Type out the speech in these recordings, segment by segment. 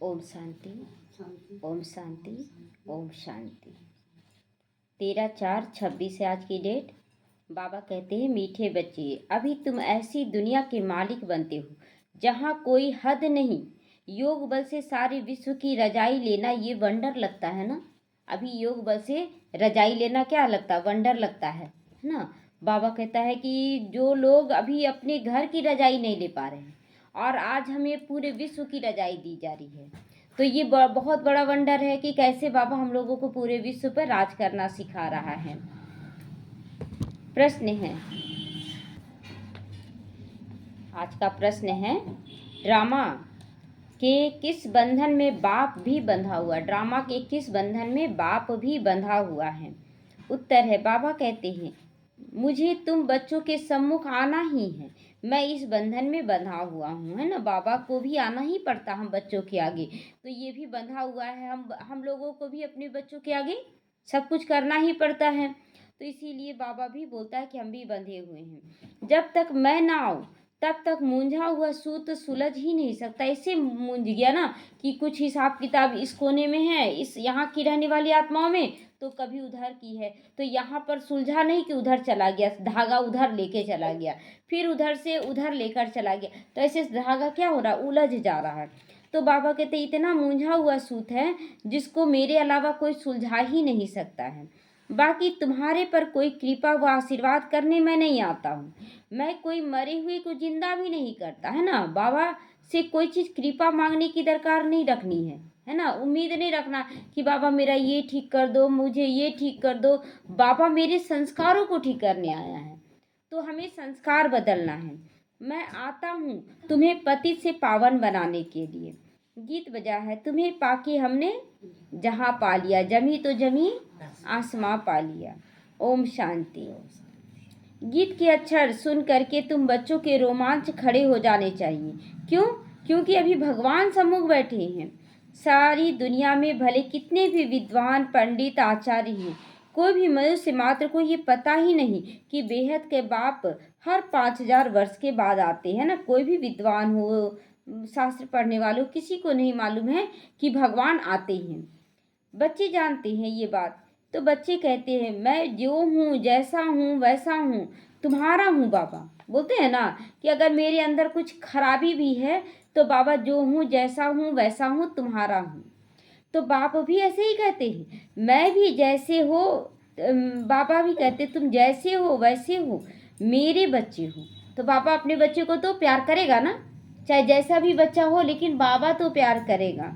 ओम शांति, ओम शांति, ओम शांति। 13/4/26 है आज की डेट। बाबा कहते हैं, मीठे बच्चे, अभी तुम ऐसी दुनिया के मालिक बनते हो जहाँ कोई हद नहीं। योग बल से सारे विश्व की रजाई लेना ये वंडर लगता है ना। अभी योग बल से रजाई लेना क्या लगता है? वंडर लगता है ना। बाबा कहता है कि जो लोग अभी अपने घर की रजाई नहीं ले पा रहे हैं और आज हमें पूरे विश्व की रजाई दी जा रही है, तो ये बहुत बड़ा वंडर है कि कैसे बाबा हम लोगों को पूरे विश्व पर राज करना सिखा रहा है। प्रश्न है, आज का प्रश्न है, ड्रामा के किस बंधन में बाप भी बंधा हुआ? ड्रामा के किस बंधन में बाप भी बंधा हुआ है? उत्तर है, बाबा कहते हैं, मुझे तुम बच्चों के सम्मुख आना ही है, मैं इस बंधन में बंधा हुआ हूँ, है ना। बाबा को भी आना ही पड़ता हम बच्चों के आगे, तो ये भी बंधा हुआ है। हम लोगों को भी अपने बच्चों के आगे सब कुछ करना ही पड़ता है, तो इसीलिए बाबा भी बोलता है कि हम भी बंधे हुए हैं। जब तक मैं ना आऊँ तब तक मूंझा हुआ सूत्र सुलझ ही नहीं सकता। ऐसे मूंझ गया ना कि कुछ हिसाब किताब इस कोने में है, इस यहाँ की रहने वाली आत्माओं में, तो कभी उधर की है, तो यहाँ पर सुलझा नहीं कि उधर चला गया, धागा उधर लेके चला गया, फिर उधर से उधर लेकर चला गया, तो ऐसे धागा क्या हो रहा है? उलझ जा रहा है। तो बाबा कहते इतना मूंझा हुआ सूत है जिसको मेरे अलावा कोई सुलझा ही नहीं सकता है। बाकी तुम्हारे पर कोई कृपा व आशीर्वाद करने मैं नहीं आता हूँ। मैं कोई मरे हुए को जिंदा भी नहीं करता, है ना। बाबा से कोई चीज़ कृपा मांगने की दरकार नहीं रखनी है ना। उम्मीद नहीं रखना कि बाबा मेरा ये ठीक कर दो, मुझे ये ठीक कर दो। बाबा मेरे संस्कारों को ठीक करने आया है, तो हमें संस्कार बदलना है। मैं आता हूँ तुम्हें पति से पावन बनाने के लिए। गीत बजा है, तुम्हें पाके हमने जहाँ पा लिया, जमी तो जमी आसमां पा लिया। ओम शांति। गीत के अक्षर सुन करके तुम बच्चों के रोमांच खड़े हो जाने चाहिए। क्यों? क्योंकि अभी भगवान सम्मुख बैठे हैं। सारी दुनिया में भले कितने भी विद्वान पंडित आचार्य हैं, कोई भी मनुष्य मात्र को ये पता ही नहीं कि बेहद के बाप हर 5000 वर्ष के बाद आते हैं ना। कोई भी विद्वान हो, शास्त्र पढ़ने वालों, किसी को नहीं मालूम है कि भगवान आते हैं। बच्चे जानते हैं ये बात, तो बच्चे कहते हैं, मैं जो हूँ, जैसा हूँ वैसा हूँ, तुम्हारा हूँ। बाबा बोलते हैं ना कि अगर मेरे अंदर कुछ खराबी भी है तो बाबा जो हूँ, जैसा हूँ वैसा हूँ, तुम्हारा हूँ। तो बाप भी ऐसे ही कहते हैं, मैं भी जैसे हो, बाबा भी कहते तुम जैसे हो वैसे हो, मेरे बच्चे हो। तो बाबा अपने बच्चे को तो प्यार करेगा ना, चाहे जैसा भी बच्चा हो, लेकिन बाबा तो प्यार करेगा।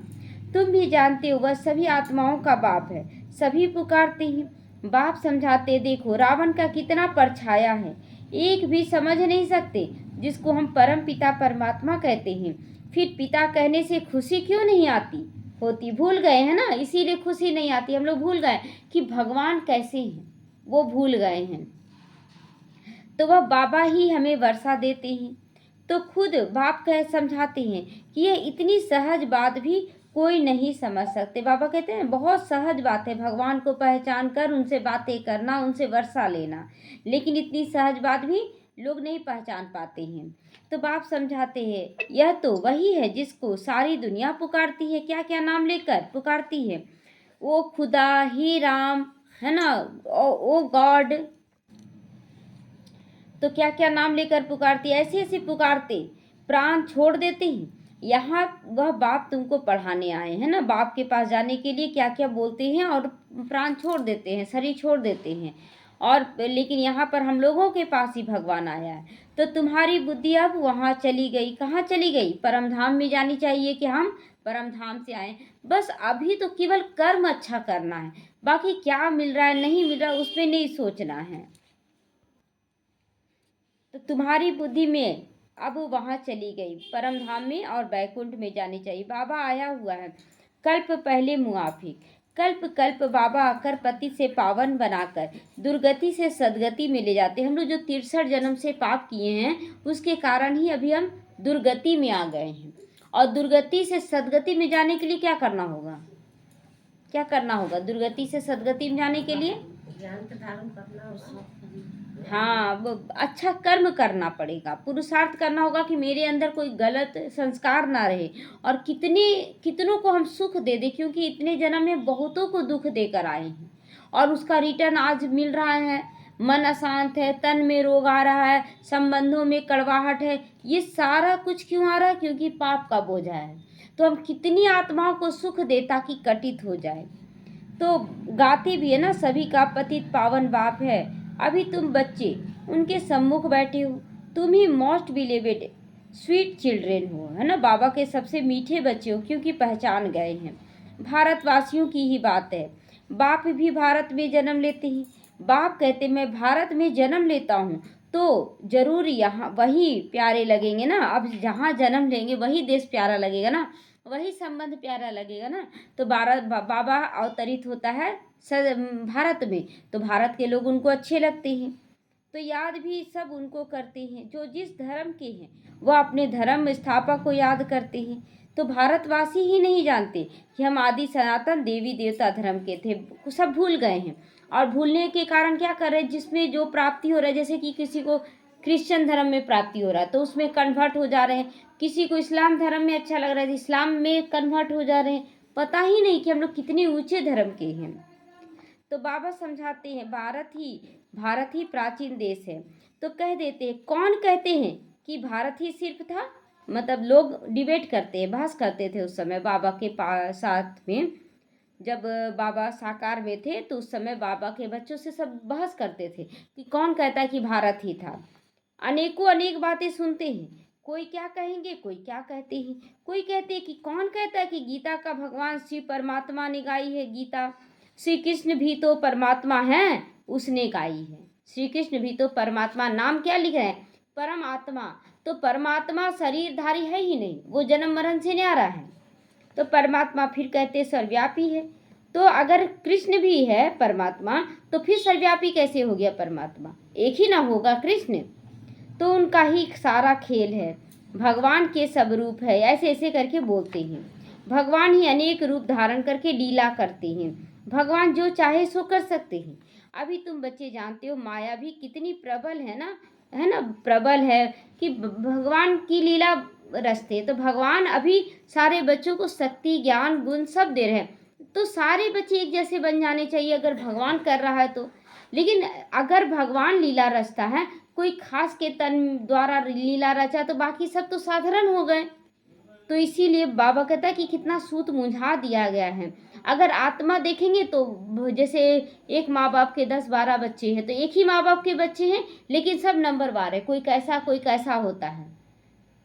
तुम भी जानते हो वह सभी आत्माओं का बाप है, सभी पुकारते हैं। बाप समझाते, देखो रावण का कितना परछाया है, एक भी समझ नहीं सकते जिसको हम परम पिता परमात्मा कहते हैं। फिर पिता कहने से खुशी क्यों नहीं आती होती? भूल गए हैं ना, इसीलिए खुशी नहीं आती। हम लोग भूल गए कि भगवान कैसे हैं, वो भूल गए हैं। तो वह बाबा ही हमें वर्षा देते हैं। तो खुद बाप कह समझाते हैं कि यह इतनी सहज बात भी कोई नहीं समझ सकते। बाबा कहते हैं बहुत सहज बात है भगवान को पहचान कर उनसे बातें करना, उनसे वर्षा लेना, लेकिन इतनी सहज बात भी लोग नहीं पहचान पाते हैं। तो बाप समझाते हैं, यह तो वही है जिसको सारी दुनिया पुकारती है। क्या क्या नाम लेकर पुकारती है? ओ खुदा, हे राम, है ना, ओ गॉड, तो क्या क्या नाम लेकर पुकारती, ऐसे ऐसे पुकारते प्राण छोड़ देते हैं। यहाँ वह बाप तुमको पढ़ाने आए हैं ना, बाप के पास जाने के लिए क्या क्या बोलते हैं और प्राण छोड़ देते हैं, शरीर छोड़ देते हैं। और लेकिन यहाँ पर हम लोगों के पास ही भगवान आया है। तो तुम्हारी बुद्धि अब वहाँ चली गई। कहाँ चली गई? परम धाम में जानी चाहिए कि हम परम धाम से आए। बस अभी तो केवल कर्म अच्छा करना है, बाकी क्या मिल रहा है नहीं मिल रहा है उसमें नहीं सोचना है। तो तुम्हारी बुद्धि में अब वहाँ चली गई, परम धाम में और बैकुंठ में जानी चाहिए। बाबा आया हुआ है कल्प पहले मुआफिक, कल्प कल्प बाबा आकर पति से पावन बनाकर दुर्गति से सदगति में ले जाते। हम लोग जो 63 जन्म से पाप किए हैं उसके कारण ही अभी हम दुर्गति में आ गए हैं। और दुर्गति से सदगति में जाने के लिए क्या करना होगा? क्या करना होगा दुर्गति से सदगति में जाने के लिए? ज्ञान का धारण करना, हाँ, वो अच्छा कर्म करना पड़ेगा, पुरुषार्थ करना होगा कि मेरे अंदर कोई गलत संस्कार ना रहे, और कितनों को हम सुख दे दें, क्योंकि इतने जन्म में बहुतों को दुख देकर आए हैं और उसका रिटर्न आज मिल रहा है। मन अशांत है, तन में रोग आ रहा है, संबंधों में कड़वाहट है, ये सारा कुछ क्यों आ रहा है? क्योंकि पाप का बोझा है। तो हम कितनी आत्माओं को सुख दे ताकि कटित हो जाए। तो गाते भी है ना, सभी का पतित पावन बाप है। अभी तुम बच्चे उनके सम्मुख बैठे हो, तुम ही मोस्ट बिलीवेड स्वीट चिल्ड्रेन हो, है ना, बाबा के सबसे मीठे बच्चे हो, क्योंकि पहचान गए हैं। भारतवासियों की ही बात है, बाप भी भारत में जन्म लेते हैं। बाप कहते मैं भारत में जन्म लेता हूँ तो जरूर यहाँ वही प्यारे लगेंगे ना। अब जहाँ जन्म लेंगे वही देश प्यारा लगेगा ना, वही संबंध प्यारा लगेगा ना। तो बाबा अवतरित होता है भारत में, तो भारत के लोग उनको अच्छे लगते हैं, तो याद भी सब उनको करते हैं। जो जिस धर्म के हैं वह अपने धर्म स्थापक को याद करते हैं। तो भारतवासी ही नहीं जानते कि हम आदि सनातन देवी देवता धर्म के थे, सब भूल गए हैं। और भूलने के कारण क्या कर रहे हैं, जिसमें जो प्राप्ति हो रहा है, जैसे कि किसी को क्रिश्चियन धर्म में प्राप्ति हो रहा है तो उसमें कन्वर्ट हो जा रहे हैं, किसी को इस्लाम धर्म में अच्छा लग रहा है इस्लाम में कन्वर्ट हो जा रहे हैं। पता ही नहीं कि हम लोग कितने ऊंचे धर्म के हैं। तो बाबा समझाते हैं भारत ही प्राचीन देश है। तो कह देते हैं, कौन कहते हैं कि भारत ही सिर्फ था? मतलब लोग डिबेट करते हैं, बहस करते थे उस समय बाबा के साथ में। जब बाबा साकार में थे तो उस समय बाबा के बच्चों से सब बहस करते थे कि कौन कहता है कि भारत ही था। अनेकों अनेक बातें सुनते हैं, कोई क्या कहेंगे, कोई क्या कहते हैं। कोई कहते हैं कि कौन कहता है कि गीता का भगवान शिव परमात्मा ने गाई है गीता। श्री कृष्ण भी तो परमात्मा हैं, उसने गाई है। श्री कृष्ण भी तो परमात्मा, नाम क्या लिख रहे हैं? परम आत्मा। तो परमात्मा शरीरधारी है ही नहीं, वो जन्म मरण से न्यारा है। तो परमात्मा फिर कहते सर्वव्यापी है। तो अगर कृष्ण भी है परमात्मा तो फिर सर्वव्यापी कैसे हो गया परमात्मा? एक ही ना होगा कृष्ण। तो उनका ही सारा खेल है, भगवान के सब रूप है, ऐसे ऐसे करके बोलते हैं। भगवान ही अनेक रूप धारण करके लीला करते हैं, भगवान जो चाहे सो कर सकते हैं। अभी तुम बच्चे जानते हो माया भी कितनी प्रबल है ना, प्रबल है कि भगवान की लीला रचते। तो भगवान अभी सारे बच्चों को शक्ति ज्ञान गुण सब दे रहे हैं, तो सारे बच्चे एक जैसे बन जाने चाहिए अगर भगवान कर रहा है तो। लेकिन अगर भगवान लीला रचता है, कोई खास के तन द्वारा लीला रचा, तो बाकी सब तो साधारण हो गए। तो इसीलिए बाबा कहता है कि कितना सूत मुझा दिया गया है। अगर आत्मा देखेंगे तो जैसे एक माँ बाप के 10-12 बच्चे हैं, तो एक ही माँ बाप के बच्चे हैं लेकिन सब नंबरवार है, कोई कैसा होता है।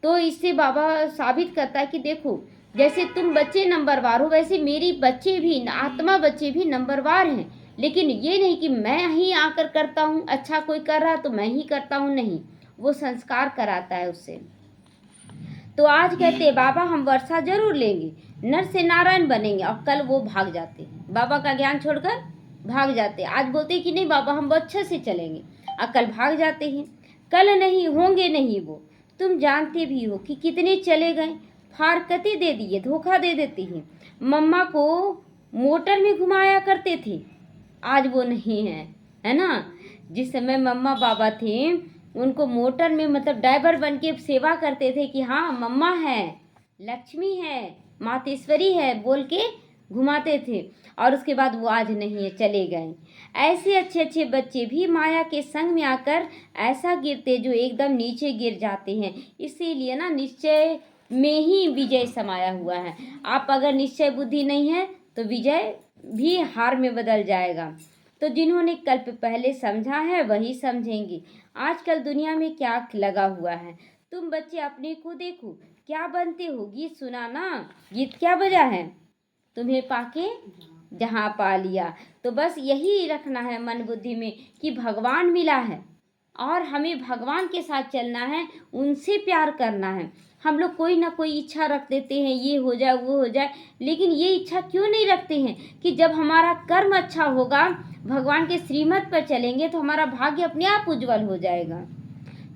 तो इससे बाबा साबित करता है कि देखो जैसे तुम बच्चे नंबरवार हो, वैसे मेरी बच्चे भी, आत्मा बच्चे भी नंबरवार हैं। लेकिन ये नहीं कि मैं ही आकर करता हूँ, अच्छा कोई कर रहा तो मैं ही करता हूँ, नहीं, वो संस्कार कराता है उससे। तो आज कहते हैं बाबा हम वर्षा जरूर लेंगे, नर से नारायण बनेंगे, और कल वो भाग जाते हैं, बाबा का ज्ञान छोड़कर भाग जाते हैं। आज बोलते हैं कि नहीं बाबा हम अच्छे से चलेंगे, और कल भाग जाते हैं। कल नहीं होंगे नहीं वो, तुम जानते भी हो कि कितने चले गए, फारकतें दे दिए, धोखा दे देते हैं। मम्मा को मोटर में घुमाया करते थे, आज वो नहीं है ना। जिस समय मम्मा बाबा थे उनको मोटर में मतलब ड्राइवर बन के सेवा करते थे कि हाँ मम्मा है, लक्ष्मी है, मातेश्वरी है बोल के घुमाते थे, और उसके बाद वो आज नहीं है, चले गए। ऐसे अच्छे अच्छे बच्चे भी माया के संग में आकर ऐसा गिरते जो एकदम नीचे गिर जाते हैं। इसीलिए ना निश्चय में ही विजय समाया हुआ है। आप अगर निश्चय बुद्धि नहीं है तो विजय भी हार में बदल जाएगा। तो जिन्होंने कल्प पहले समझा है वही समझेंगे। आजकल दुनिया में क्या लगा हुआ है, तुम बच्चे अपने को देखो, क्या बनते हो? गीत सुना ना, गीत क्या बजा है? तुम्हें पाके जहाँ पा लिया। तो बस यही रखना है मन बुद्धि में कि भगवान मिला है और हमें भगवान के साथ चलना है, उनसे प्यार करना है। हम लोग कोई ना कोई इच्छा रख देते हैं, ये हो जाए वो हो जाए, लेकिन ये इच्छा क्यों नहीं रखते हैं कि जब हमारा कर्म अच्छा होगा, भगवान के श्रीमत पर चलेंगे तो हमारा भाग्य अपने आप उज्जवल हो जाएगा।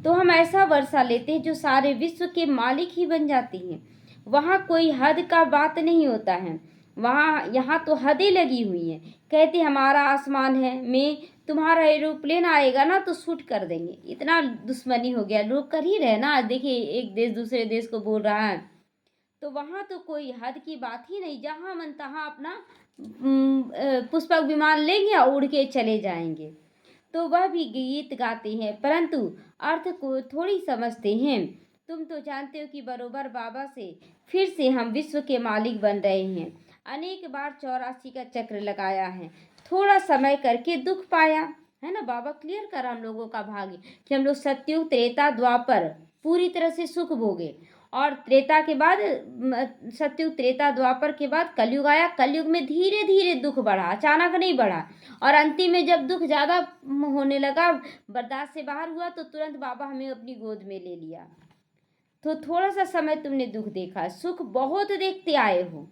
तो हम ऐसा वर्षा लेते हैं जो सारे विश्व के मालिक ही बन जाती हैं। वहाँ कोई हद का बात नहीं होता है, यहाँ तो हदें लगी हुई हैं। कहते हमारा आसमान है में तुम्हारा एरोप्लेन आएगा ना तो शूट कर देंगे। इतना दुश्मनी हो गया, लोग कर ही रहे ना। देखिए एक देश दूसरे देश को बोल रहा है, तो वहाँ तो कोई हद की बात ही नहीं, जहाँ मन तहाँ अपना पुष्पक विमान लेंगे और उड़ के चले जाएंगे। तो वह भी गीत गाते हैं परंतु अर्थ को थोड़ी समझते हैं। तुम तो जानते हो कि बरोबर बाबा से फिर से हम विश्व के मालिक बन रहे हैं। अनेक बार 84 का चक्र लगाया है, थोड़ा समय करके दुख पाया है ना। बाबा क्लियर करा हम लोगों का भाग्य कि हम लोग सतयुग त्रेता द्वापर पूरी तरह से सुख भोगे, और त्रेता के बाद सतयुग त्रेता द्वापर के बाद कलयुग आया। कलयुग में धीरे धीरे दुख बढ़ा, अचानक नहीं बढ़ा, और अंतिम में जब दुख ज़्यादा होने लगा, बर्दाश्त से बाहर हुआ, तो तुरंत बाबा हमें अपनी गोद में ले लिया। तो थोड़ा सा समय तुमने दुख देखा, सुख बहुत देखते आए हो,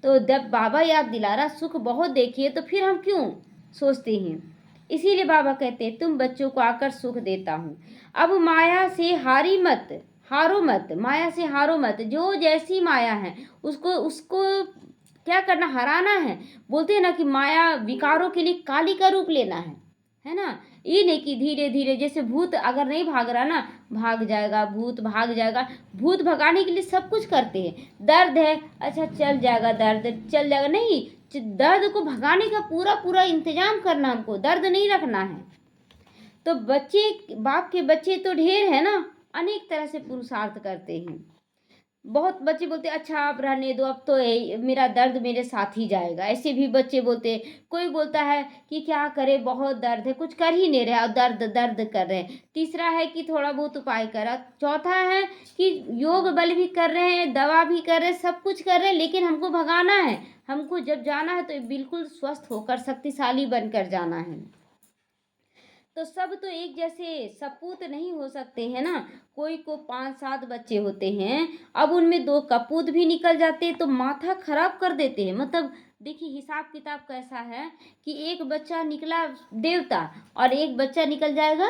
तो जब बाबा याद दिला रहा सुख बहुत देखिए तो फिर हम क्यों सोचते हैं। इसीलिए बाबा कहते हैं तुम बच्चों को आकर सुख देता हूँ, अब माया से हारो मत, माया से हारो मत। जो जैसी माया है उसको उसको क्या करना, हराना है। बोलते हैं ना कि माया विकारों के लिए काली का रूप लेना है ना। ये नहीं कि धीरे धीरे, जैसे भूत अगर नहीं भाग रहा ना, भाग जाएगा, भूत भाग जाएगा। भूत भगाने के लिए सब कुछ करते हैं। दर्द है, अच्छा चल जाएगा, दर्द चल जाएगा, नहीं, दर्द को भगाने का पूरा पूरा इंतजाम करना, हमको दर्द नहीं रखना है। तो बच्चे, बाप के बच्चे तो ढेर है ना, अनेक तरह से पुरुषार्थ करते हैं। बहुत बच्चे बोलते हैं अच्छा आप रहने दो, अब तो मेरा दर्द मेरे साथ ही जाएगा, ऐसे भी बच्चे बोलते हैं। कोई बोलता है कि क्या करे, बहुत दर्द है, कुछ कर ही नहीं रहे और दर्द दर्द कर रहे हैं। तीसरा है कि थोड़ा बहुत उपाय करा। चौथा है कि योग बल भी कर रहे हैं, दवा भी कर रहे हैं, सब कुछ कर रहे हैं, लेकिन हमको भगाना है। हमको जब जाना है तो बिल्कुल स्वस्थ होकर शक्तिशाली बनकर जाना है। तो सब तो एक जैसे सपूत नहीं हो सकते हैं ना। कोई को 5-7 बच्चे होते हैं, अब उनमें 2 कपूत भी निकल जाते हैं तो माथा खराब कर देते हैं। मतलब देखिए हिसाब किताब कैसा है कि एक बच्चा निकला देवता और एक बच्चा निकल जाएगा,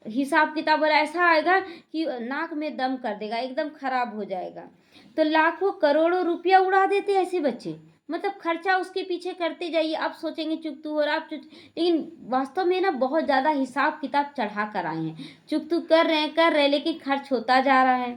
हिसाब किताब वाला ऐसा आएगा कि नाक में दम कर देगा, एकदम खराब हो जाएगा। तो लाखों करोड़ों रुपया उड़ा देते हैं ऐसे बच्चे। मतलब खर्चा उसके पीछे करते जाइए, आप सोचेंगे चुकतू और आप लेकिन वास्तव में ना बहुत ज़्यादा हिसाब किताब चढ़ा कर आए हैं। चुकतू कर रहे हैं लेकिन खर्च होता जा रहा है।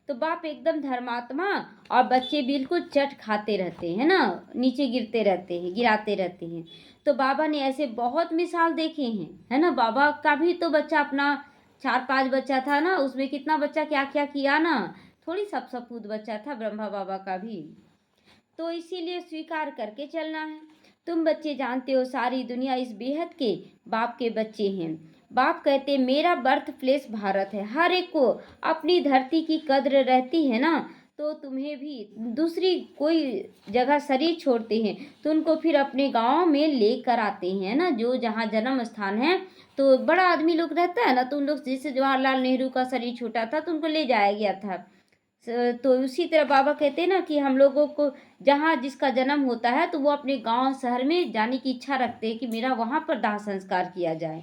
तो बाप एकदम धर्मात्मा और बच्चे बिल्कुल चट खाते रहते हैं ना, नीचे गिरते रहते हैं, गिराते रहते हैं। तो बाबा ने ऐसे बहुत मिसाल देखे हैं, है ना। बाबा का भी तो बच्चा अपना 4-5 बच्चा था ना, उसमें कितना बच्चा क्या क्या किया ना, थोड़ी सब सपूत बच्चा था ब्रह्मा बाबा का भी। तो इसीलिए स्वीकार करके चलना है। तुम बच्चे जानते हो सारी दुनिया इस बेहद के बाप के बच्चे हैं। बाप कहते मेरा बर्थ प्लेस भारत है। हर एक को अपनी धरती की कद्र रहती है ना, तो तुम्हें भी दूसरी कोई जगह शरीर छोड़ते हैं तो उनको फिर अपने गांव में लेकर आते हैं ना, जो जहाँ जन्म स्थान है। तो बड़ा आदमी लोग रहता है ना, तो उन लोग जैसे जवाहरलाल नेहरू का शरीर छोटा था तो उनको ले जाया गया था। तो उसी तरह बाबा कहते हैं ना कि हम लोगों को जहाँ जिसका जन्म होता है तो वो अपने गांव शहर में जाने की इच्छा रखते हैं कि मेरा वहाँ पर दाह संस्कार किया जाए।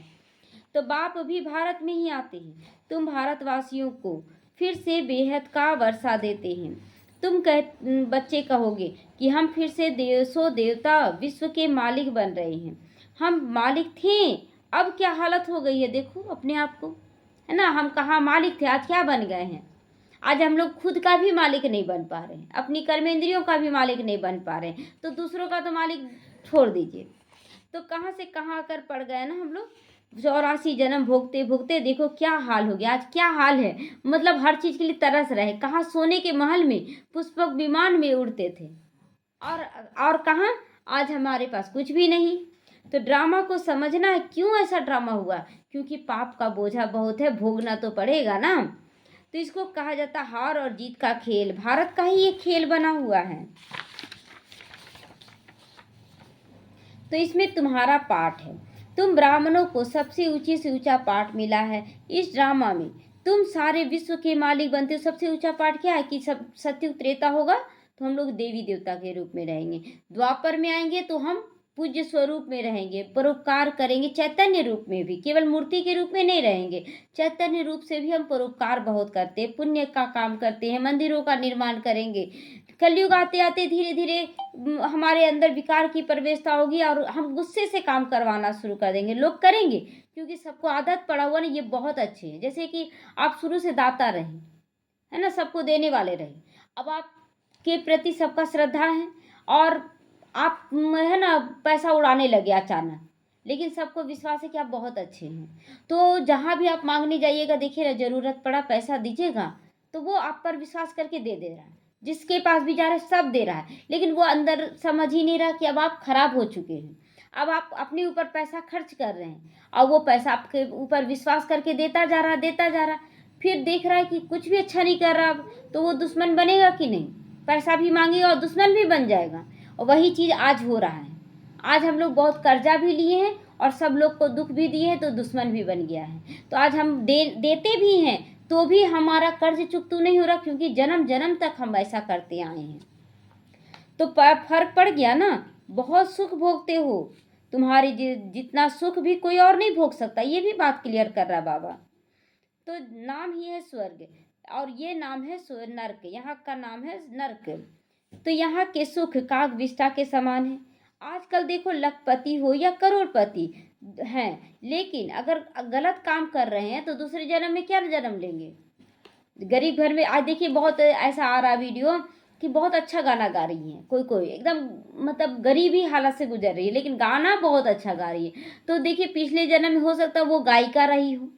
तो बाप भी भारत में ही आते हैं। तुम भारतवासियों को फिर से बेहद का वर्षा देते हैं। तुम बच्चे कहोगे कि हम फिर से देवसो देवता विश्व के मालिक बन रहे हैं। हम मालिक थे, अब क्या हालत हो गई है, देखो अपने आप को, है ना। हम कहाँ मालिक थे, आज क्या बन गए हैं। आज हम लोग खुद का भी मालिक नहीं बन पा रहे हैं, अपनी कर्मेंद्रियों का भी मालिक नहीं बन पा रहे हैं, तो दूसरों का तो मालिक छोड़ दीजिए। तो कहाँ से कहाँ आकर पड़ गए ना हम लोग। 84 जन्म भोगते भोगते देखो क्या हाल हो गया, आज क्या हाल है। मतलब हर चीज के लिए तरस रहे। कहाँ सोने के महल में, पुष्पक विमान में उड़ते थे, और कहाँ आज हमारे पास कुछ भी नहीं। तो ड्रामा को समझना है, क्यों ऐसा ड्रामा हुआ, क्योंकि पाप का बोझा बहुत है, भोगना तो पड़ेगा ना। तो इसको कहा जाता हार और जीत का खेल। भारत का ही ये खेल बना हुआ है। तो इसमें तुम्हारा पाठ है। तुम ब्राह्मणों को सबसे ऊंचे से ऊंचा पाठ मिला है इस ड्रामा में। तुम सारे विश्व के मालिक बनते हो। सबसे ऊंचा पाठ क्या है कि सब सत्युग त्रेता होगा तो हम लोग देवी देवता के रूप में रहेंगे। द्वापर में आएंगे तो हम पूज्य स्वरूप में रहेंगे, परोपकार करेंगे, चैतन्य रूप में भी, केवल मूर्ति के रूप में नहीं रहेंगे। चैतन्य रूप से भी हम परोपकार बहुत करते हैं, पुण्य का काम करते हैं, मंदिरों का निर्माण करेंगे, कलयुग आते आते धीरे धीरे हमारे अंदर विकार की प्रवेशता होगी और हम गुस्से से काम करवाना शुरू कर देंगे। लोग करेंगे क्योंकि सबको आदत पड़ा हुआ ना, ये बहुत अच्छे हैं। जैसे कि आप शुरू से दाता रहे, है ना, सबको देने वाले रहे, अब आपके प्रति सबका श्रद्धा है और आप है ना पैसा उड़ाने लगे अचानक, लेकिन सबको विश्वास है कि आप बहुत अच्छे हैं। तो जहाँ भी आप मांगने जाइएगा, देखिए ना, ज़रूरत पड़ा पैसा दीजिएगा तो वो आप पर विश्वास करके दे रहा है। जिसके पास भी जा रहा है सब दे रहा है, लेकिन वो अंदर समझ ही नहीं रहा कि अब आप खराब हो चुके हैं। अब आप अपने ऊपर पैसा खर्च कर रहे हैं और वो पैसा आपके ऊपर विश्वास करके देता जा रहा, देता जा रहा, फिर देख रहा है कि कुछ भी अच्छा नहीं कर रहा, अब तो वो दुश्मन बनेगा कि नहीं? पैसा भी मांगेगा और दुश्मन भी बन जाएगा। और वही चीज़ आज हो रहा है। आज हम लोग बहुत कर्जा भी लिए हैं और सब लोग को दुख भी दिए हैं, तो दुश्मन भी बन गया है। तो आज हम देते भी हैं तो भी हमारा कर्ज चुकता नहीं हो रहा, क्योंकि जन्म जन्म तक हम ऐसा करते आए हैं। तो फर्क पड़ गया ना। बहुत सुख भोगते हो, तुम्हारी जितना सुख भी कोई और नहीं भोग सकता, ये भी बात क्लियर कर रहा बाबा। तो नाम ही है स्वर्ग और ये नाम है नर्क, यहाँ का नाम है नर्क। तो यहाँ के सुख काग विष्ठा के समान है। आजकल देखो, लखपति हो या करोड़पति हैं, लेकिन अगर गलत काम कर रहे हैं तो दूसरे जन्म में क्या जन्म लेंगे? गरीब घर में। आज देखिए बहुत ऐसा आ रहा वीडियो कि बहुत अच्छा गाना गा रही है, कोई एकदम मतलब गरीबी हालत से गुजर रही है, लेकिन गाना बहुत अच्छा गा रही है। तो देखिए पिछले जन्म में हो सकता है वो गायिका रही हो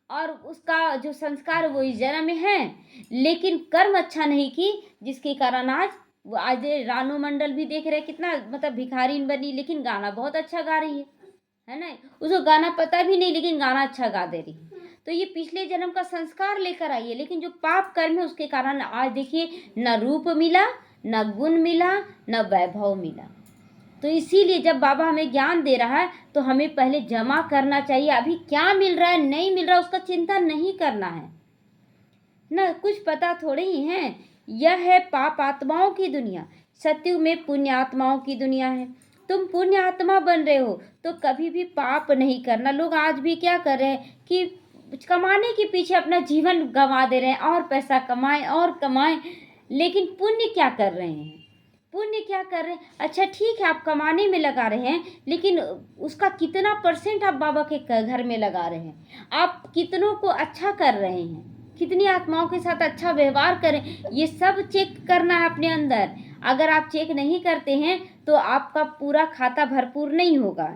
और उसका जो संस्कार वो इस जन्म में है, लेकिन कर्म अच्छा नहीं की, जिसके कारण आज रानू मंडल भी देख रहे कितना मतलब भिखारीन बनी, लेकिन गाना बहुत अच्छा गा रही है ना। उसको गाना पता भी नहीं, लेकिन गाना अच्छा गा दे रही। तो ये पिछले जन्म का संस्कार लेकर आई है, लेकिन जो पाप कर्म है उसके कारण आज देखिए न रूप मिला, न गुण मिला, न वैभव मिला। तो इसीलिए जब बाबा हमें ज्ञान दे रहा है तो हमें पहले जमा करना चाहिए। अभी क्या मिल रहा है नहीं मिल रहा उसका चिंता नहीं करना है ना, कुछ पता थोड़े ही है। यह है पाप आत्माओं की दुनिया, सत्युग में पुण्य आत्माओं की दुनिया है। तुम पुण्य आत्मा बन रहे हो तो कभी भी पाप नहीं करना। लोग आज भी क्या कर रहे हैं कि कमाने के पीछे अपना जीवन गंवा दे रहे हैं, और पैसा कमाएं और कमाएं, लेकिन पुण्य क्या कर रहे हैं? पुण्य क्या कर रहे हैं? अच्छा ठीक है, आप कमाने में लगा रहे हैं, लेकिन उसका कितना परसेंट आप बाबा के घर में लगा रहे हैं? आप कितनों को अच्छा कर रहे हैं, कितनी आत्माओं के साथ अच्छा व्यवहार करें, ये सब चेक करना है अपने अंदर। अगर आप चेक नहीं करते हैं तो आपका पूरा खाता भरपूर नहीं होगा।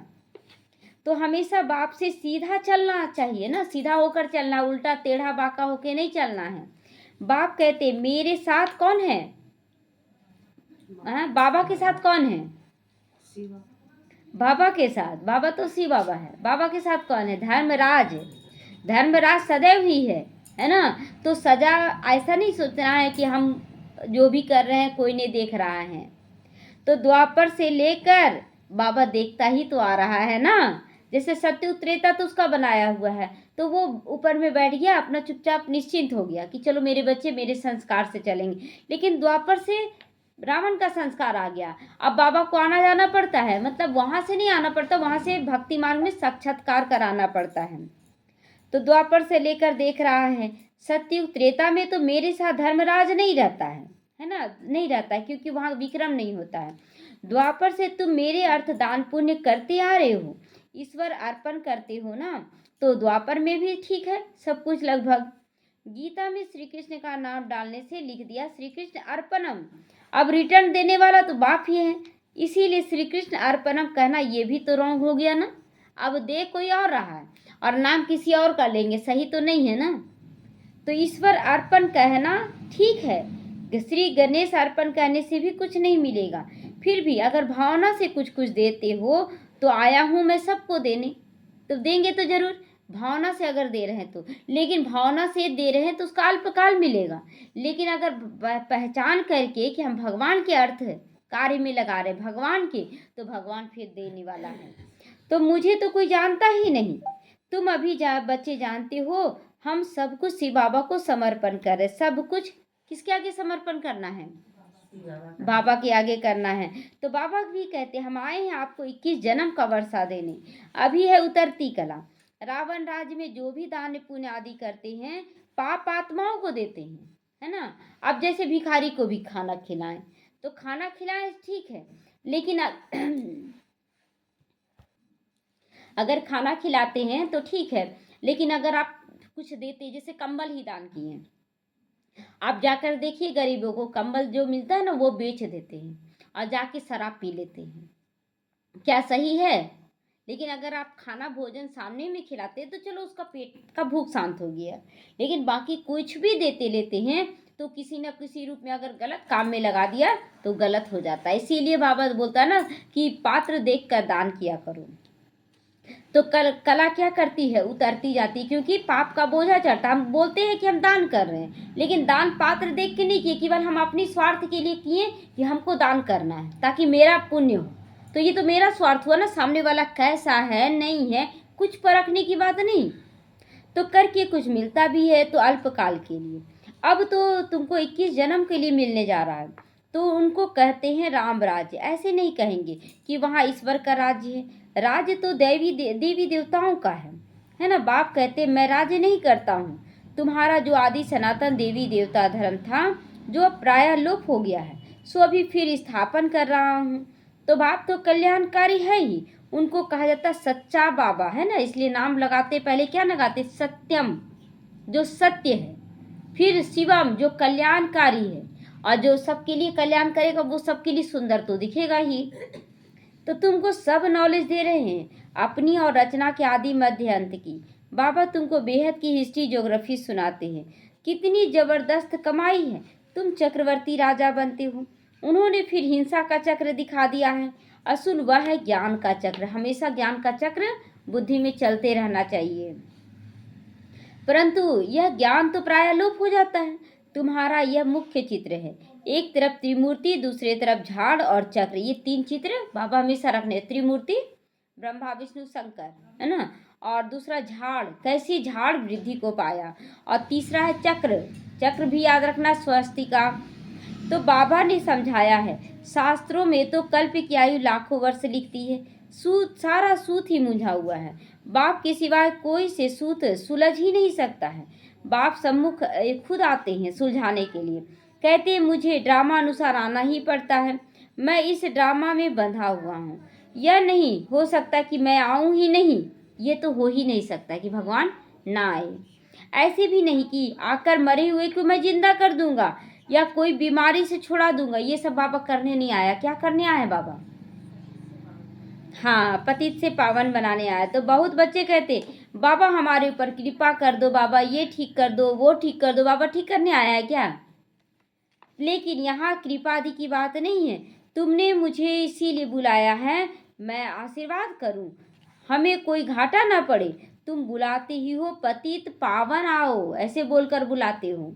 तो हमेशा बाप से सीधा चलना चाहिए ना, सीधा होकर चलना, उल्टा टेढ़ा बांका होके नहीं चलना है। बाप कहते मेरे साथ कौन है? बाबा के साथ कौन है? बाबा के साथ, बाबा तो शिव बाबा है। बाबा के साथ कौन है? धर्मराज। धर्मराज सदैव ही है ना। तो सजा ऐसा नहीं सोचना है कि हम जो भी कर रहे हैं कोई नहीं देख रहा है। तो द्वापर से लेकर बाबा देखता ही तो आ रहा है ना। जैसे सत्युग त्रेता तो उसका बनाया हुआ है, तो वो ऊपर में बैठ गया, अपना चुपचाप निश्चिंत हो गया कि चलो मेरे बच्चे मेरे संस्कार से चलेंगे। लेकिन द्वापर से रावण का संस्कार आ गया, अब बाबा को आना जाना पड़ता है, मतलब वहां से नहीं आना पड़ता, वहां से भक्ति मार्ग में साक्षात्कार कराना पड़ता है। तो द्वापर से लेकर देख रहा है, सत्युग त्रेता में तो मेरे साथ धर्मराज नहीं रहता है ना, नहीं रहता है, क्योंकि वहां विक्रम नहीं होता है। द्वापर से तुम मेरे अर्थ दान पुण्य करते आ रहे हो, ईश्वर अर्पण करते हो ना, तो द्वापर में भी ठीक है सब कुछ लगभग। गीता में श्री कृष्ण का नाम डालने से लिख दिया श्री कृष्ण अर्पणम, अब रिटर्न देने वाला तो बाप ही है, इसीलिए श्री कृष्ण अर्पणम कहना ये भी तो रॉन्ग हो गया ना। अब दे कोई और रहा है और नाम किसी और का लेंगे, सही तो नहीं है ना। तो ईश्वर अर्पण कहना ठीक है, श्री गणेश अर्पण कहने से भी कुछ नहीं मिलेगा। फिर भी अगर भावना से कुछ कुछ देते हो तो आया हूँ मैं सबको देने, तो देंगे तो जरूर, भावना से अगर दे रहे हैं तो। लेकिन भावना से दे रहे हैं तो उसका अल्पकाल मिलेगा, लेकिन अगर पहचान करके कि हम भगवान के अर्थ कार्य में लगा रहे भगवान के, तो भगवान फिर देने वाला है। तो मुझे तो कोई जानता ही नहीं, तुम अभी बच्चे जानते हो, हम सब कुछ शिव बाबा को समर्पण कर रहे। सब कुछ किसके आगे समर्पण करना है? बाबा के आगे करना है। तो बाबा भी कहते हम आए हैं आपको 21 जन्म का वर्षा देने। अभी है उतरती कला। रावण राज्य में जो भी दान पुण्य आदि करते हैं पाप आत्माओं को देते हैं, है ना। अब जैसे भिखारी को भी खाना खिलाएं, तो खाना खिलाएं ठीक है, लेकिन अगर खाना खिलाते हैं तो ठीक है, लेकिन अगर आप कुछ देते, जैसे कंबल ही दान किए, आप जाकर देखिए गरीबों को कंबल जो मिलता है ना वो बेच देते हैं और जाके शराब पी लेते हैं, क्या सही है? लेकिन अगर आप खाना भोजन सामने में खिलाते तो चलो उसका पेट का भूख शांत हो गया, लेकिन बाकी कुछ भी देते लेते हैं तो किसी न किसी रूप में अगर गलत काम में लगा दिया तो गलत हो जाता है। इसीलिए बाबा बोलता है ना कि पात्र देख कर दान किया करो। तो कला क्या करती है, उतरती जाती, क्योंकि पाप का बोझा चढ़ता। हम बोलते हैं कि हम दान कर रहे हैं, लेकिन दान पात्र देख के नहीं किए, केवल हम अपनी स्वार्थ के लिए किए कि हमको दान करना है ताकि मेरा पुण्य हो। तो ये तो मेरा स्वार्थ हुआ ना, सामने वाला कैसा है नहीं है कुछ परखने की बात नहीं। तो करके कुछ मिलता भी है तो अल्पकाल के लिए, अब तो तुमको 21 जन्म के लिए मिलने जा रहा है, तो उनको कहते हैं राम राज्य। ऐसे नहीं कहेंगे कि वहाँ ईश्वर का राज्य है, राज्य तो देवी देवताओं का है ना। बाप कहते मैं राज्य नहीं करता हूँ, तुम्हारा जो आदि सनातन देवी देवता धर्म था जो अब प्रायः लोप हो गया है, सो अभी फिर स्थापन कर रहा हूँ। तो बाप तो कल्याणकारी है ही, उनको कहा जाता सच्चा बाबा, है ना। इसलिए नाम लगाते पहले क्या लगाते, सत्यम जो सत्य है, फिर शिवम जो कल्याणकारी है, और जो सबके लिए कल्याण करेगा वो सबके लिए सुंदर तो दिखेगा ही। तो तुमको सब नॉलेज दे रहे हैं अपनी और रचना के आदि मध्य अंत की। बाबा तुमको बेहद की हिस्ट्री ज्योग्राफी सुनाते हैं, कितनी जबरदस्त कमाई है, तुम चक्रवर्ती राजा बनते हो। उन्होंने फिर हिंसा का चक्र दिखा दिया है, असूल वह है ज्ञान का चक्र। हमेशा ज्ञान का चक्र बुद्धि में चलते रहना चाहिए, परंतु यह ज्ञान तो प्राय लोप हो जाता है। तुम्हारा यह मुख्य चित्र है, एक तरफ त्रिमूर्ति, दूसरे तरफ झाड़ और चक्र, ये 3 चित्र बाबा हमेशा रखने। त्रिमूर्ति ब्रह्मा विष्णु शंकर, है ना, और दूसरा झाड़, कैसी झाड़ वृद्धि को पाया, और तीसरा है चक्र, चक्र भी याद रखना, स्वस्तिका। तो बाबा ने समझाया है, शास्त्रों में तो कल्प की आयु लाखों वर्ष लिखती है, सूत सारा सूत ही मुंझा हुआ है, बाप के सिवाय कोई से सूत सुलझ ही नहीं सकता है। बाप सम्मुख खुद आते हैं सुलझाने के लिए, कहते हैं मुझे ड्रामा अनुसार आना ही पड़ता है, मैं इस ड्रामा में बंधा हुआ हूँ। यह नहीं हो सकता कि मैं आऊँ ही नहीं, ये तो हो ही नहीं सकता कि भगवान ना आए। ऐसे भी नहीं कि आकर मरे हुए को मैं जिंदा कर दूंगा या कोई बीमारी से छुड़ा दूंगा, ये सब बाबा करने नहीं आया। क्या करने आया बाबा? हाँ, पतित से पावन बनाने आया। तो बहुत बच्चे कहते बाबा हमारे ऊपर कृपा कर दो, बाबा ये ठीक कर दो, वो ठीक कर दो। बाबा ठीक करने आया है क्या? लेकिन यहाँ कृपा आदि की बात नहीं है, तुमने मुझे इसीलिए बुलाया है मैं आशीर्वाद करूं, हमें कोई घाटा ना पड़े। तुम बुलाते ही हो पतित पावन आओ, ऐसे बोलकर बुलाते हो।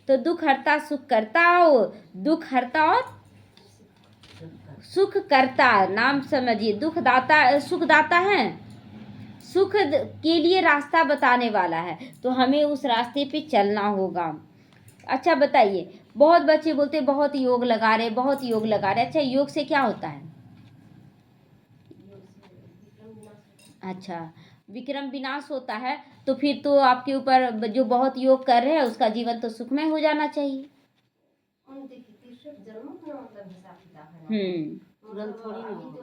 तो दुख हरता सुख करता आओ, दुख हरता और सुख करता, नाम समझिए, दुख दाता सुख दाता है, सुख के लिए रास्ता बताने वाला है, तो हमें उस रास्ते पे चलना होगा। अच्छा बताइए, बहुत बच्चे बोलते बहुत योग लगा रहे, बहुत योग लगा रहे। अच्छा योग से क्या होता है? अच्छा, विक्रम विनाश होता है, तो फिर तो आपके ऊपर जो बहुत योग कर रहे हैं उसका जीवन तो सुखमय हो जाना चाहिए। तुरंत थोड़ी ना होगा।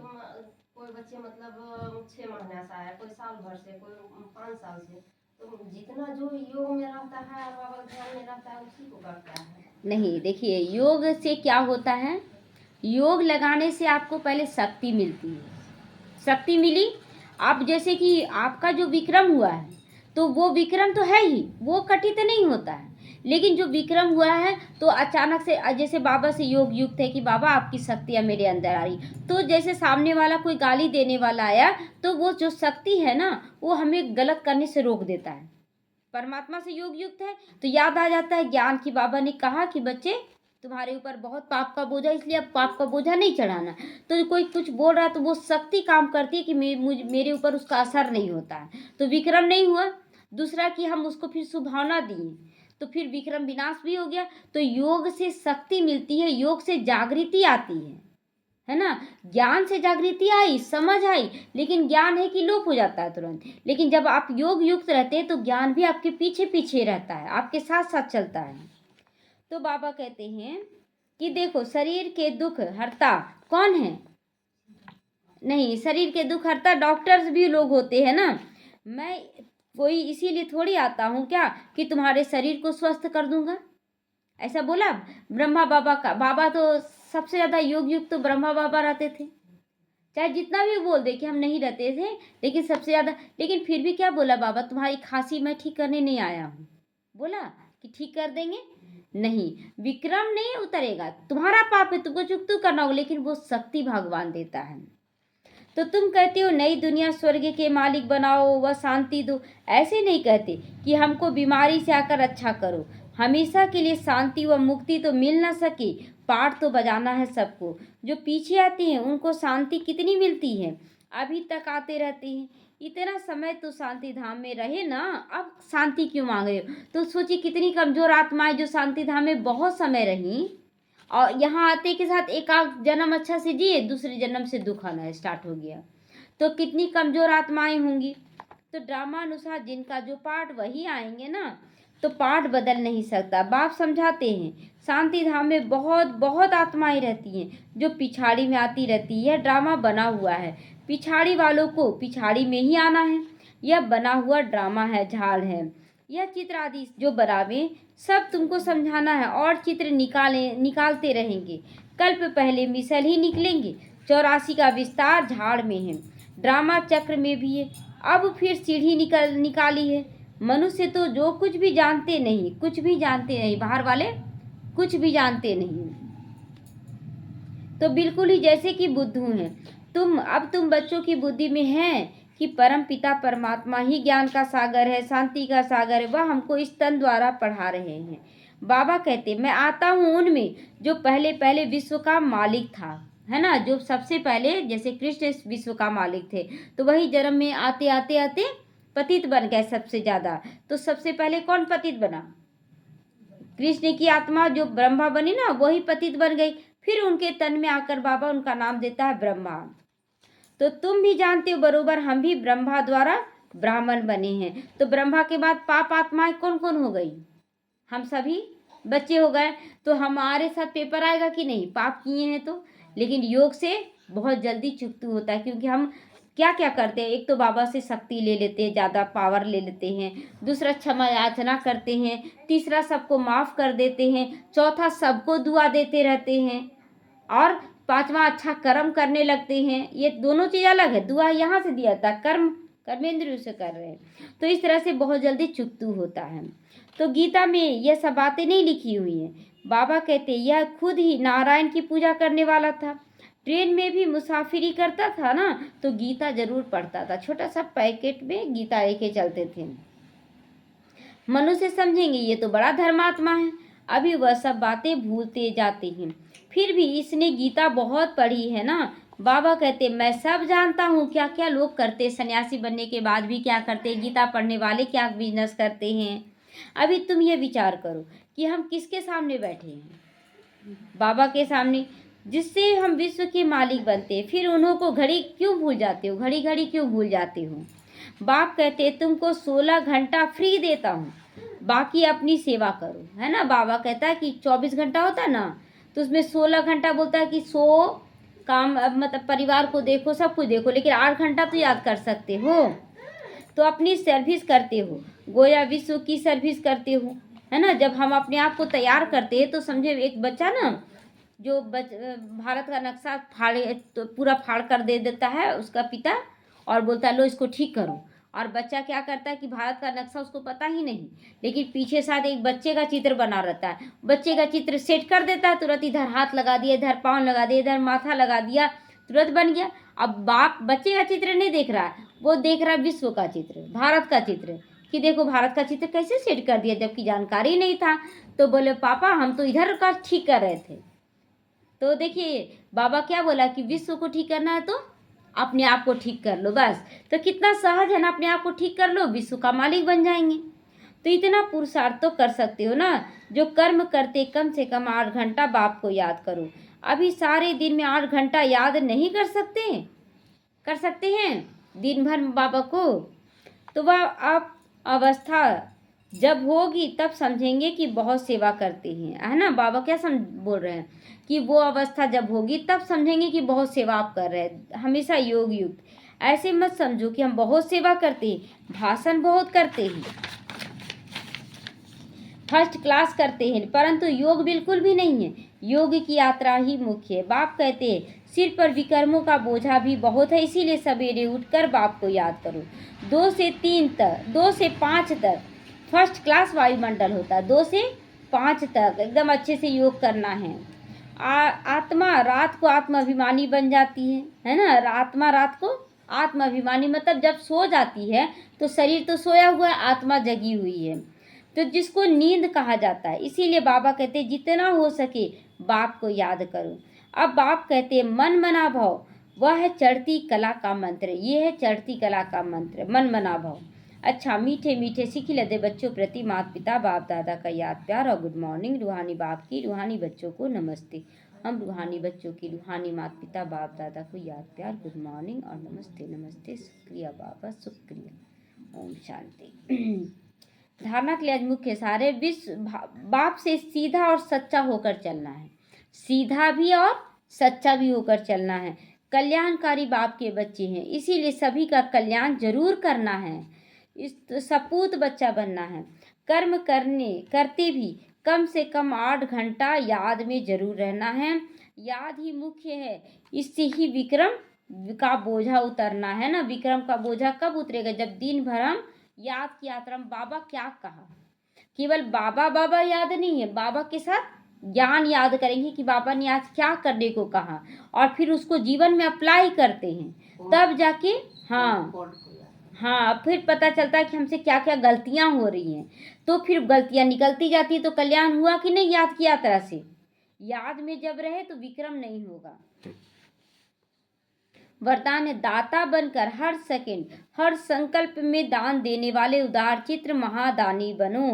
कोई बच्चे मतलब 6 महीने से आया, कोई साल भर से, कोई 5 साल से, तो जितना जो योग में रहता है और बाबा ध्यान में रहता है उसी को करता है। नहीं, देखिए योग से क्या होता है, योग लगाने से आपको पहले शक्ति मिलती है। शक्ति मिली, आप जैसे कि आपका जो विक्रम हुआ है तो वो विक्रम तो है ही, वो कठित नहीं होता है, लेकिन जो विक्रम हुआ है तो अचानक से जैसे बाबा से योग युक्त है कि बाबा आपकी शक्तियाँ मेरे अंदर आ रही, तो जैसे सामने वाला कोई गाली देने वाला आया तो वो जो शक्ति है ना वो हमें गलत करने से रोक देता है। परमात्मा से योग युक्त है तो याद आ जाता है ज्ञान की। बाबा ने कहा कि बच्चे तुम्हारे ऊपर बहुत पाप का बोझा, इसलिए अब पाप का बोझा नहीं चढ़ाना। तो कोई कुछ बोल रहा है तो वो शक्ति काम करती है कि मेरे ऊपर उसका असर नहीं होता है, तो विक्रम नहीं हुआ। दूसरा कि हम उसको फिर सुभावना दिए तो फिर विक्रम विनाश भी हो गया। तो योग से शक्ति मिलती है, योग से जागृति आती है ना। ज्ञान से जागृति आई, समझ आई, लेकिन ज्ञान है कि लोप हो जाता है तुरंत। लेकिन जब आप योग युक्त रहते हैं तो ज्ञान भी आपके पीछे पीछे रहता है, आपके साथ साथ चलता है। तो बाबा कहते हैं कि देखो, शरीर के दुख हरता कौन है? नहीं, शरीर के दुख हरता डॉक्टर्स भी लोग होते हैं ना। मैं कोई इसीलिए थोड़ी आता हूँ क्या कि तुम्हारे शरीर को स्वस्थ कर दूंगा, ऐसा बोला ब्रह्मा बाबा का। बाबा तो सबसे ज़्यादा योग युक्त तो ब्रह्मा बाबा रहते थे, चाहे जितना भी बोल दे कि हम नहीं रहते थे, लेकिन सबसे ज़्यादा। लेकिन फिर भी क्या बोला बाबा, तुम्हारी खांसी मैं ठीक करने नहीं आया हूँ। बोला कि ठीक कर देंगे, नहीं, विक्रम नहीं उतरेगा, तुम्हारा पाप है, तुमको चुकतू करना होगा, लेकिन वो शक्ति भगवान देता है। तो तुम कहते हो नई दुनिया स्वर्ग के मालिक बनाओ व शांति दो, ऐसे नहीं कहते कि हमको बीमारी से आकर अच्छा करो। हमेशा के लिए शांति व मुक्ति तो मिल ना सके, पाठ तो बजाना है सबको। जो पीछे आते हैं उनको शांति कितनी मिलती है, अभी तक आते रहते हैं। इतना समय तो शांति धाम में रहे ना, अब शांति क्यों मांग रहे हो? तो सोचिए कितनी कमजोर आत्माएं जो शांति धाम में बहुत समय रही और यहाँ आते के साथ एक आध जन्म अच्छा से जिए, दूसरे जन्म से दुख आना स्टार्ट हो गया, तो कितनी कमजोर आत्माएं होंगी। तो ड्रामा अनुसार जिनका जो पाठ वही आएंगे ना, तो पाठ बदल नहीं सकता। बाप समझाते हैं शांति धाम में बहुत बहुत आत्माएं रहती हैं जो पिछाड़ी में आती रहती है। ड्रामा बना हुआ है, पिछाड़ी वालों को पिछाड़ी में ही आना है। यह बना हुआ ड्रामा है, झाल है। यह चित्र आदि जो बनावे सब तुमको समझाना है, और चित्र निकालते रहेंगे। कल्प पहले मिसल ही निकलेंगे, 84 का विस्तार झाड़ में है, ड्रामा चक्र में भी है। अब फिर सीढ़ी निकाली है। मनुष्य तो जो कुछ भी जानते नहीं, कुछ भी जानते नहीं, बाहर वाले कुछ भी जानते नहीं, तो बिल्कुल ही जैसे कि बुद्धू हैं। तुम बच्चों की बुद्धि में हैं कि परम पिता परमात्मा ही ज्ञान का सागर है, शांति का सागर है। वह हमको इस तन द्वारा पढ़ा रहे हैं। बाबा कहते मैं आता हूँ उनमें जो पहले पहले विश्व का मालिक था, है ना, जो सबसे पहले जैसे कृष्ण इस विश्व का मालिक थे, तो वही जन्म में आते आते आते पतित बन गए सबसे ज्यादा। तो सबसे पहले कौन पतित बना? कृष्ण की आत्मा जो ब्रह्मा बनी ना, वही पतित बन गई। फिर उनके तन में आकर बाबा उनका नाम देता है ब्रह्मा। तो तुम भी जानते हो बरोबर, हम भी ब्रह्मा द्वारा ब्राह्मण बने हैं। तो ब्रह्मा के बाद पाप आत्माएं कौन कौन हो गई? हम सभी बच्चे हो गए। तो हमारे साथ पेपर आएगा कि नहीं, पाप किए हैं तो। लेकिन योग से बहुत जल्दी चुकतू होता है, क्योंकि हम क्या क्या करते हैं, एक तो बाबा से शक्ति ले लेते हैं, ज़्यादा पावर ले लेते हैं, दूसरा क्षमा याचना करते हैं, तीसरा सबको माफ़ कर देते हैं, चौथा सबको दुआ देते रहते हैं, और पांचवा अच्छा कर्म करने लगते हैं। ये दोनों चीज़ अलग है, दुआ यहाँ से दिया था, कर्मेंद्रियों से कर रहे हैं। तो इस तरह से बहुत जल्दी चुकतू होता है। तो गीता में यह सब बातें नहीं लिखी हुई हैं। बाबा कहते यह खुद ही नारायण की पूजा करने वाला था। ट्रेन में भी मुसाफिरी करता था ना, तो गीता जरूर पढ़ता था। छोटा सा पैकेट में गीता लेके चलते थे। मनुष्य समझेंगे ये तो बड़ा धर्मात्मा है, अभी वह सब बातें भूलते जाते हैं। फिर भी इसने गीता बहुत पढ़ी है ना। बाबा कहते मैं सब जानता हूँ क्या क्या लोग करते, सन्यासी बनने के बाद भी क्या करते, गीता पढ़ने वाले क्या बिजनेस करते हैं। अभी तुम ये विचार करो कि हम किसके सामने बैठे हैं? बाबा के सामने, जिससे हम विश्व के मालिक बनते हैं। फिर उन्हों को घड़ी क्यों भूल जाते हो, घड़ी घड़ी क्यों भूल जाते हो? बाप कहते तुमको 16 घंटा फ्री देता हूँ, बाकी अपनी सेवा करो, है ना। बाबा कहता है कि 24 घंटा होता ना, तो उसमें 16 घंटा बोलता है कि 100 काम, मतलब परिवार को देखो, सब कुछ देखो, लेकिन 8 घंटा तो याद कर सकते हो। तो अपनी सर्विस करते हो, गोया विश्व की सर्विस करते हो, है ना। जब हम अपने आप को तैयार करते हैं, तो समझे एक बच्चा ना जो भारत का नक्शा तो पूरा फाड़ कर दे देता है उसका पिता, और बोलता है लो इसको ठीक करो। और बच्चा क्या करता है कि भारत का नक्शा उसको पता ही नहीं, लेकिन पीछे साथ एक बच्चे का चित्र बना रहता है, बच्चे का चित्र सेट कर देता है, तुरंत इधर हाथ लगा दिया, इधर पाँव लगा दिया, इधर माथा लगा दिया, तुरंत बन गया। अब बाप बच्चे का चित्र नहीं देख रहा है, वो देख रहा है विश्व का चित्र, भारत का चित्र, कि देखो भारत का चित्र कैसे सेट कर दिया, जबकि जानकारी नहीं था। तो बोले पापा हम तो इधर का ठीक कर रहे थे। तो देखिए बाबा क्या बोला कि विश्व को ठीक करना है तो अपने आप को ठीक कर लो, बस। तो कितना सहज है ना, अपने आप को ठीक कर लो, विश्व का मालिक बन जाएंगे। तो इतना पुरुषार्थ तो कर सकते हो ना, जो कर्म करते कम से कम 8 घंटा बाप को याद करो। अभी सारे दिन में 8 घंटा याद नहीं कर सकते हैं दिन भर बाबा को, तो वह आप अवस्था जब होगी तब समझेंगे कि बहुत सेवा करते हैं, है ना। बाबा क्या बोल रहे हैं कि वो अवस्था जब होगी तब समझेंगे कि बहुत सेवा आप कर रहे हैं। हमेशा योग युक्त, ऐसे मत समझो कि हम बहुत सेवा करते हैं, भाषण बहुत करते हैं, फर्स्ट क्लास करते हैं, परंतु योग बिल्कुल भी नहीं है। योग की यात्रा ही मुख्य है। बाप कहते हैं सिर पर विकर्मों का बोझा भी बहुत है, इसीलिए सवेरे उठकर बाप को याद करो। 2 से 3 तक, 2 से 5 तक फर्स्ट क्लास वायुमंडल होता है। 2 से 5 तक एकदम अच्छे से योग करना है। आत्मा रात को आत्माभिमानी बन जाती है ना। आत्मा रात को आत्माभिमानी मतलब जब सो जाती है तो शरीर तो सोया हुआ है, आत्मा जगी हुई है, तो जिसको नींद कहा जाता है। इसीलिए बाबा कहते हैं जितना हो सके बाप को याद करो। अब बाप कहते हैं मन मना भाव, वह है चढ़ती कला का मंत्र। ये है चढ़ती कला का मंत्र, मन मना भाव। अच्छा, मीठे मीठे सीखी लदे बच्चों प्रति माता पिता बाप दादा का याद प्यार और गुड मॉर्निंग। रूहानी बाप की रूहानी बच्चों को नमस्ते। हम रूहानी बच्चों की रूहानी माता पिता बाप दादा को याद प्यार, गुड मॉर्निंग और नमस्ते। नमस्ते, शुक्रिया बाबा, शुक्रिया। ओम शांति। धारणा के लिए आज मुख्य सारे विश्व बाप से सीधा और सच्चा होकर चलना है। सीधा भी और सच्चा भी होकर चलना है। कल्याणकारी बाप के बच्चे हैं, इसीलिए सभी का कल्याण जरूर करना है। इस सपूत बच्चा बनना है। कर्म करते भी कम से कम 8 घंटा याद में जरूर रहना है। याद ही मुख्य है, इससे ही विक्रम का बोझा उतरना है ना। विक्रम का बोझा कब उतरेगा? जब दिन भर हम याद की यात्रा में बाबा क्या कहा, केवल बाबा बाबा याद नहीं है, बाबा के साथ ज्ञान याद करेंगे कि बाबा ने आज क्या करने को कहा, और फिर उसको जीवन में अप्लाई करते हैं, तब जाके हाँ फिर पता चलता है कि हमसे क्या क्या गलतियां हो रही हैं। तो फिर गलतियां निकलती जाती है, तो कल्याण हुआ कि नहीं याद की यात्रा से। याद में जब रहे तो विक्रम नहीं होगा। वरदान है दाता बनकर हर सेकंड हर संकल्प में दान देने वाले उदार चित्र महादानी बनो।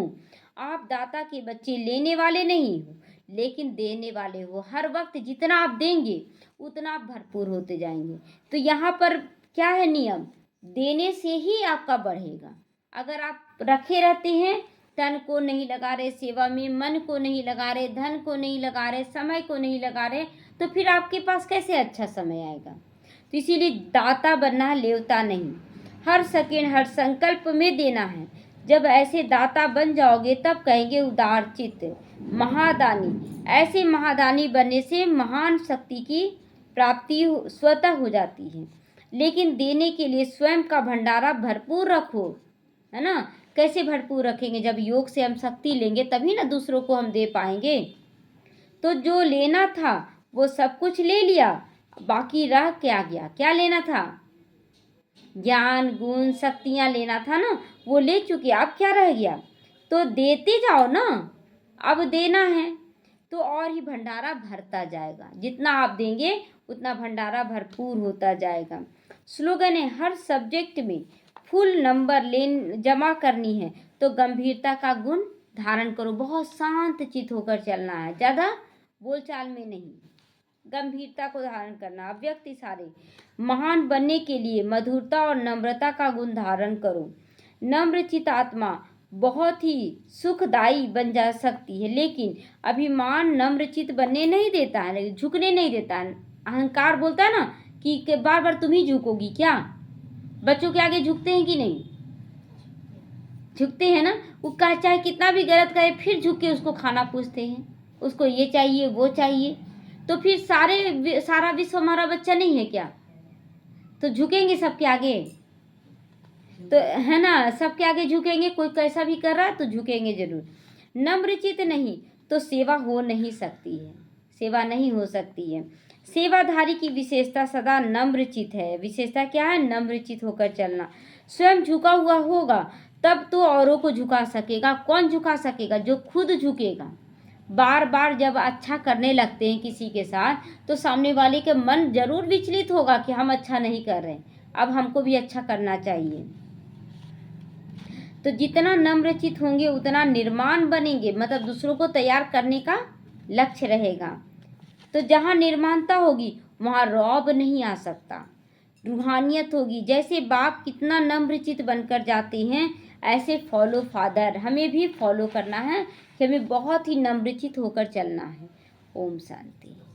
आप दाता के बच्चे लेने वाले नहीं हो, लेकिन देने वाले हो। हर वक्त जितना आप देंगे उतना आप भरपूर होते जाएंगे। तो यहाँ पर क्या है नियम? देने से ही आपका बढ़ेगा। अगर आप रखे रहते हैं, तन को नहीं लगा रहे सेवा में, मन को नहीं लगा रहे, धन को नहीं लगा रहे, समय को नहीं लगा रहे, तो फिर आपके पास कैसे अच्छा समय आएगा। तो इसीलिए दाता बनना है, लेवता नहीं। हर सेकंड हर संकल्प में देना है। जब ऐसे दाता बन जाओगे तब कहेंगे उदार चित्त महादानी। ऐसे महादानी बनने से महान शक्ति की प्राप्ति स्वतः हो जाती है। लेकिन देने के लिए स्वयं का भंडारा भरपूर रखो, है ना। कैसे भरपूर रखेंगे? जब योग से हम शक्ति लेंगे तभी ना दूसरों को हम दे पाएंगे। तो जो लेना था वो सब कुछ ले लिया, बाकी रह क्या गया? क्या लेना था? ज्ञान गुण शक्तियां लेना था ना, वो ले चुके। अब क्या रह गया? तो देते जाओ ना। अब देना है तो और ही भंडारा भरता जाएगा। जितना आप देंगे उतना भंडारा भरपूर होता जाएगा। स्लोगन है हर सब्जेक्ट में फुल नंबर जमा करनी है तो गंभीरता का गुण धारण करो। बहुत शांत चित होकर चलना है, ज़्यादा बोलचाल में नहीं, गंभीरता को धारण करना। अव्यक्त इशारे। महान बनने के लिए मधुरता और नम्रता का गुण धारण करो। नम्रचित आत्मा बहुत ही सुखदायी बन जा सकती है, लेकिन अभिमान नम्रचित बनने नहीं देता है, झुकने नहीं देता है। अहंकार बोलता है ना कि बार बार तुम ही झुकोगी क्या। बच्चों के आगे झुकते हैं कि नहीं? झुकते हैं ना। वो चाहे कितना भी गलत करे फिर झुक के उसको खाना पूछते हैं, उसको ये चाहिए वो चाहिए। तो फिर सारा विश्व हमारा बच्चा नहीं है क्या? तो झुकेंगे सबके आगे, तो है ना, सबके आगे झुकेंगे। कोई कैसा भी कर रहा है तो झुकेंगे जरूर। नम्रचित नहीं तो सेवा हो नहीं सकती है, सेवा नहीं हो सकती है। सेवाधारी की विशेषता सदा नम्रचित है। विशेषता क्या है? नम्रचित होकर चलना। स्वयं झुका हुआ होगा तब तो औरों को झुका सकेगा। कौन झुका सकेगा? जो खुद झुकेगा। बार बार जब अच्छा करने लगते हैं किसी के साथ तो सामने वाले के मन जरूर विचलित होगा कि हम अच्छा नहीं कर रहे, अब हमको भी अच्छा करना चाहिए। तो जितना नम्रचित होंगे उतना निर्माण बनेंगे, मतलब दूसरों को तैयार करने का लक्ष्य रहेगा। तो जहाँ निर्माणता होगी वहाँ रौब नहीं आ सकता, रूहानियत होगी। जैसे बाप कितना नम्रचित बनकर जाते हैं, ऐसे फॉलो फादर हमें भी फॉलो करना है कि हमें बहुत ही नम्रचित होकर चलना है। ओम शांति।